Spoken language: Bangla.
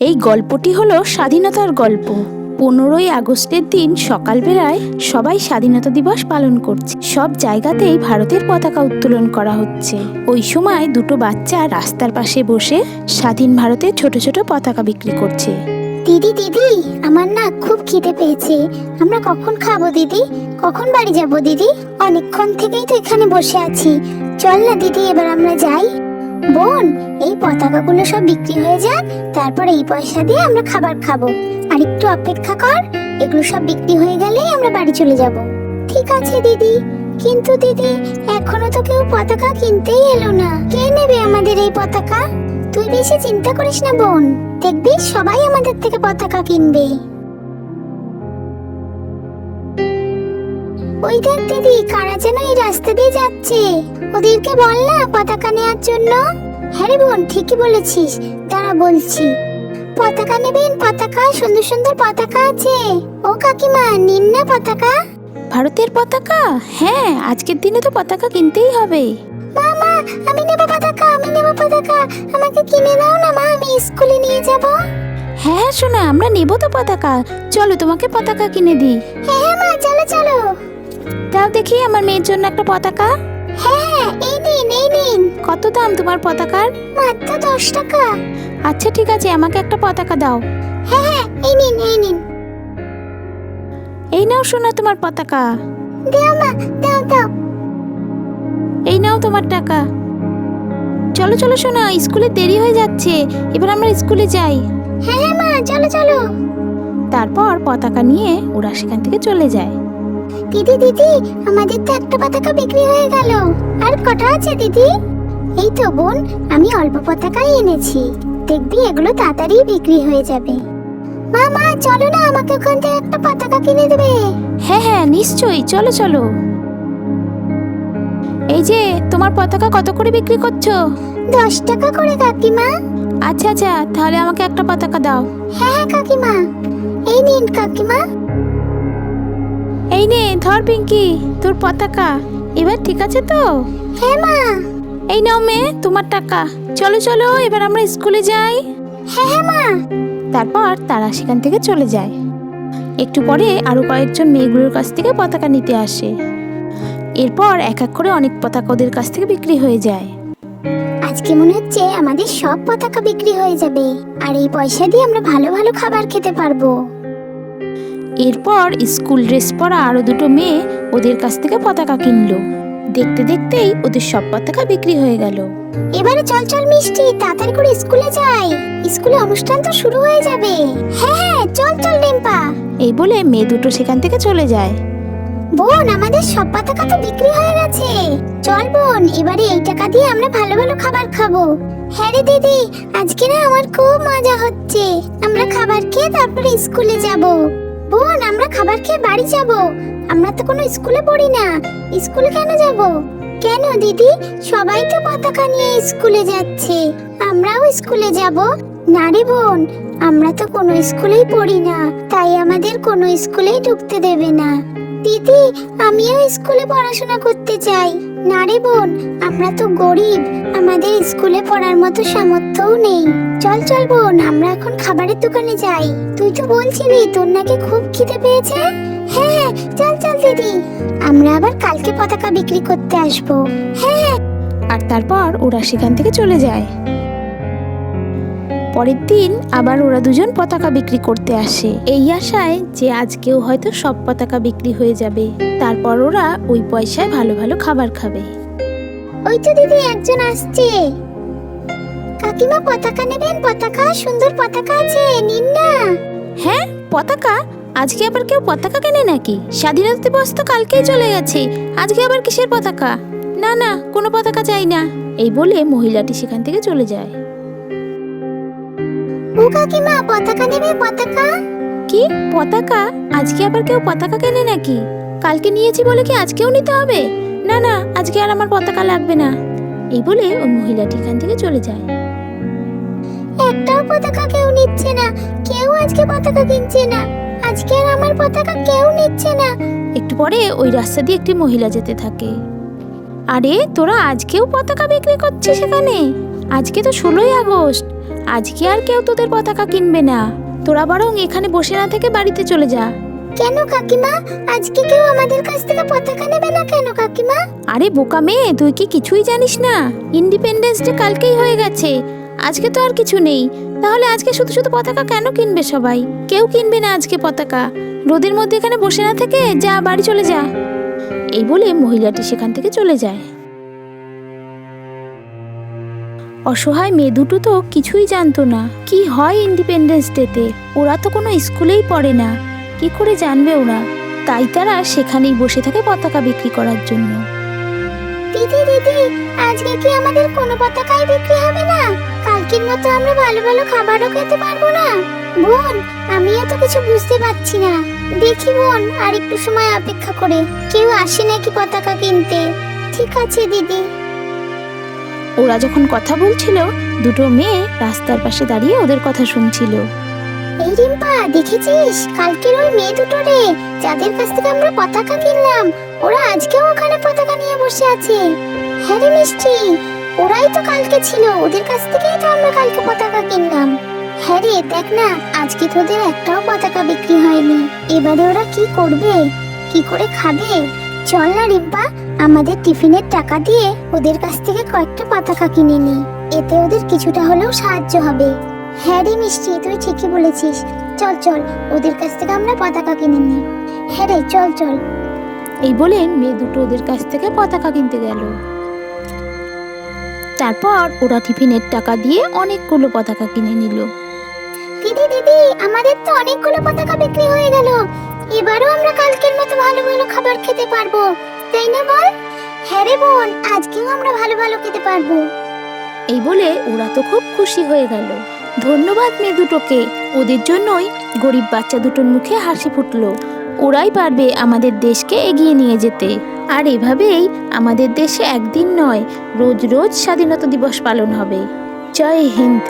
এই গল্পটি হলো স্বাধীনতার গল্প। 15ই আগস্টের দিন সকালবেলায় সবাই স্বাধীনতা দিবস পালন করছে। সব জায়গাতেই ভারতের পতাকা উত্তোলন করা হচ্ছে। ওই সময় দুটো বাচ্চা রাস্তার পাশে বসে স্বাধীন ভারতের ছোট ছোট পতাকা বিক্রি করছে। দিদি দিদি, আমার না খুব খিদে পেয়েছে। আমরা কখন খাবো দিদি? কখন বাড়ি যাব দিদি? অনেকক্ষণ থেকেই তো এখানে বসে আছি। চল না দিদি, এবার আমরা যাই। বোন, এই পতাকাগুলো সব বিক্রি হয়ে যাক, তারপর এই পয়সা দিয়ে আমরা খাবার খাবো। আর একটু অপেক্ষা কর, এগুলো সব বিক্রি হয়ে গেলেই আমরা বাড়ি চলে যাব। ঠিক আছে দিদি, কিন্তু দিদি এখনো তো কেউ পতাকা কিনতেই এলো না। কে নেবে আমাদের এই পতাকা? তুই বেশি চিন্তা করিস না বোন, দেখবি সবাই আমাদের থেকে পতাকা কিনবে। ওই দেখ দিদি, কারা যেন এই রাস্তা দিয়ে যাচ্ছে। ওদেরকে বল না পতাকা নেওয়ার জন্য। হ্যাঁ রে বোন, ঠিকই বলেছিস, দাঁড়া বলছি। পতাকা নেবেন? পতাকা, সুন্দর সুন্দর পতাকা আছে। ও কাকিমা, নিন না পতাকা। ভারতের পতাকা? হ্যাঁ, আজকের দিনে তো পতাকা কিনতেই হবে। মামা, আমি নেব পতাকা, আমি নেব পতাকা। আমাকে কিনে দাও না মা, আমি স্কুলে নিয়ে যাব। হ্যাঁ শোনা, আমরা নেব তো পতাকা। চলো তোমাকে পতাকা কিনে দিই। হ্যাঁ হ্যাঁ মা, চলো চলো। দাও দেখি আমার মেয়ের জন্য একটা পতাকা। হ্যাঁ, এই নিন এই নিন। কত দাম তোমার পতাকার? মাত্র 10 টাকা। আচ্ছা ঠিক আছে, আমাকে একটা পতাকা দাও। হ্যাঁ হ্যাঁ, এই নিন এই নিন। এই নাও শোনা তোমার পতাকা। দাও মা, দাও দাও। এই নাও তোমার টাকা। চলো চলো শোনা, স্কুলে দেরি হয়ে যাচ্ছে, এবার আমরা স্কুলে যাই। হ্যাঁ হ্যাঁ মা, চলো চলো। তারপর পতাকা নিয়ে ওরা সেখান থেকে চলে যায়। দিদি দিদি, আমাদের তো একটা পতাকা বিক্রি হয়ে গেল। আর কটা আছে দিদি? এই তো বোন, আমি অল্প পতাকাই এনেছি। দেখবি এগুলো তাড়াতাড়ি বিক্রি হয়ে যাবে। মা মা, চলো না, আমাকে ওখান থেকে একটা পতাকা কিনে দেবে। হ্যাঁ হ্যাঁ নিশ্চয়ই, চলো চলো। এই যে তোমার পতাকা কত করে বিক্রি করছো? 10 টাকা করে কাকিমা। আচ্ছা আচ্ছা, তাহলে আমাকে একটা পতাকা দাও। হ্যাঁ হ্যাঁ কাকিমা, এই নিন কাকিমা। এই নে ধর পিঙ্কি, তোর পতাকা। এবার ঠিক আছে তো? হ্যাঁ মা। এই নাও মেয়ে তোমার টাকা। চলো চলো, এবার আমরা স্কুলে যাই। হ্যাঁ হ্যাঁ মা। তারপর তারা সেখান থেকে চলে যায়। একটু পরে আরো কয়েকজন মেয়েগুলোর কাছ থেকে পতাকা নিতে আসে। এরপর এক এক করে অনেক পতাকা ওদের কাছ থেকে বিক্রি হয়ে যায়। আজকে মনে হচ্ছে আমাদের সব পতাকা বিক্রি হয়ে যাবে, আর এই পয়সা দিয়ে আমরা ভালো ভালো খাবার খেতে পারবো। এরপর স্কুল ড্রেস পরা আরো দুটো মেয়ে ওদের কাছ থেকে পতাকা কিনলো। দেখতে দেখতেই ওদের সব পতাকা বিক্রি হয়ে গেল। এবারে চল চল মিষ্টি, তাড়াতাড়ি করে স্কুলে যাই, স্কুলে অনুষ্ঠান তো শুরু হয়ে যাবে। হ্যাঁ হ্যাঁ, চল চল ডিম্পা। এই বলে মেয়ে দুটো সেখান থেকে চলে যায়। বোন, আমাদের সব পতাকা তো বিক্রি হয়ে গেছে। চল বোন, এবারে এই টাকা দিয়ে আমরা ভালো ভালো খাবার খাবো। হ্যাঁ রে দিদি, আজকে না আমার খুব মজা হচ্ছে। আমরা খাবার খেয়ে তারপরে স্কুলে যাব। বোন, আমরা খাবার খেয়ে বাড়ি যাব। আমরা তো কোনো স্কুলে পড়ি না, স্কুলে কেন যাব? কেন দিদি, সবাই তো পতাকা নিয়ে স্কুলে যাচ্ছে, আমরাও স্কুলে যাব। না রে বোন, আমরা তো কোনো স্কুলেই পড়ি না, তাই আমাদের কোনো স্কুলেই ঢুকতে দেবে না। দিদি, আমিও স্কুলে পড়াশোনা করতে চাই। না রে বোন, আমরা তো গরিব, আমাদের স্কুলে পড়ার মতো সামর্থ্যও নেই। চল চল বোন, আমরা এখন খাবারের দোকানে যাই। তুই তো বলছিলি তোর নাকি খুব খিদে পেয়েছে। হ্যাঁ হ্যাঁ, চল চল দিদি, আমরা আবার কালকে পতাকা বিক্রি করতে আসবো। হ্যাঁ। আর তারপর ওরা সেখান থেকে চলে যায়। পরের দিন আবার ওরা দুজন পতাকা বিক্রি করতে আসে, এই আশায় যে আজকেও হয়তো সব পতাকা বিক্রি হয়ে যাবে। তারপর ওরা ওই পয়সায় ভালো ভালো খাবার খাবে। ওই তো দিদি, একজন আসছে। কাকিমা, পতাকা নেবেন? পতাকা, সুন্দর পতাকা আছে, নিন না। হ্যাঁ, পতাকা? আজকে আবার কেউ পতাকা কেনে নাকি? স্বাধীনতা দিবস তো কালকেই চলে গেছে, আজকে আবার কিসের পতাকা? না না, কোনো পতাকা চাই না। এই বলে মহিলাটি সেখান থেকে চলে যায়। ও কাকিমা, পতাকা নেবে? পতাকা? কি পতাকা? আজকে আবার কেউ পতাকা কেনে নাকি? কালকে নিয়েছি বলে কি আজকেও নিতে হবে? না না, আজকে আর আমার পতাকা লাগবে না। এই বলে ওই মহিলাটি এখান থেকে চলে যায়। একটাও পতাকা কেউ নিচ্ছে না, কেউ আজকে পতাকা কিনছে না, আজকে আর আমার পতাকা কেউ নিচ্ছে না। একটু পরে ওই রাস্তা দিয়ে একটি মহিলা যেতে থাকে। আরে তোরা আজকেও পতাকা বিক্রি করছিস এখানে? আজকে তো 16ই আগস্ট, আজকে আর কেউ তোদের পতাকা কিনবে না। তোরা বরং এখানে বসে না থেকে বাড়িতে চলে যা। কেন কাকিমা, আজকে কেউ আমাদের কাছ থেকে পতাকা নেবে না কেন কাকিমা? আরে বোকা মেয়ে, তুই কি কিছুই জানিস না? ইন্ডিপেন্ডেন্স ডে কালকেই হয়ে গেছে, আজকে তো আর কিছু নেই। তাহলে আজকে শুধু শুধু পতাকা কেন কিনবে সবাই? কেউ কিনবে না আজকে পতাকা। রোদের মধ্যে এখানে বসে না থেকে যা, বাড়ি চলে যা। এই বলে মহিলাটি সেখান থেকে চলে যায়। অসহায় মেয়ে দুটো তো কিছুই জানতো না কি হয় ইন্ডিপেন্ডেন্স ডেতে। ওরা তো কোনো স্কুলেই পড়ে না, কি করে জানবে ওরা? তাই তারা সেখানেই বসে থাকে পতাকা বিক্রি করার জন্য। দিদি দিদি, আজকে কি আমাদের কোনো পতাকাই বিক্রি হবে না? কালকের মতো আমরা ভালো ভালো খাবারও খেতে পারবো না? বোন, আমিও তো কিছু বুঝতে পারছি না। দেখি বোন, আর একটু সময় অপেক্ষা করে কেউ আসে নাকি পতাকা কিনতে। ঠিক আছে দিদি। ওরা যখন কথা বলছিল, দুটো মেয়ে রাস্তার পাশে দাঁড়িয়ে ওদের কথা শুনছিল। এই রিম্পা, দেখেছিস কালকের ওই মেয়ে দুটো রে, যাদের কাছ থেকে আমরা পতাকা কিনলাম, ওরা আজকেও ওখানে পতাকা নিয়ে বসে আছে। হ্যাঁ রে মিষ্টি, ওরাই তো কালকে ছিল, ওদের কাছ থেকেই তো আমরা কালকে পতাকা কিনলাম। হ্যাঁ রে, দেখ না, আজকে তোদের একটাও পতাকা বিক্রি হয়নি। এবারে ওরা কি করবে, কি করে খাবে? চল না রিম্পা, আমাদের টিফিনের টাকা দিয়ে ওদের কাছ থেকে কয়েকটা পতাকা কিনে নি, এতে ওদের কিছুটা হলেও সাহায্য হবে। হ্যাঁ রে মিষ্টি, তুই ঠিকই বলেছিস। চল চল, ওদের কাছ থেকে আমরা পতাকা কিনে নিই। হ্যাঁ রে, চল চল। এই বলে মেয়ে দুটো ওদের কাছ থেকে পতাকা কিনতে গেল। তারপর ওরা টিফিনের টাকা দিয়ে অনেকগুলো পতাকা কিনে নিল। দিদি দিদি, আমাদের তো অনেকগুলো পতাকা বিক্রি হয়ে গেল। এবারও আমরা কালকের মতো ভালো ভালো খাবার খেতে পারবো, তাই না বল? হ্যাঁ রে বোন, আজকেও আমরা ভালো ভালো খেতে পারবো। এই বলে ওরা তো খুব খুশি হয়ে গেল। ধন্যবাদ মেয়ে দুটোকে, ওদের জন্যই গরিব বাচ্চা দুটোর মুখে হাসি ফুটলো। ওরাই পারবে আমাদের দেশকে এগিয়ে নিয়ে যেতে। আর এভাবেই আমাদের দেশে একদিন নয়, রোজ রোজ স্বাধীনতা দিবস পালন হবে। জয় হিন্দ।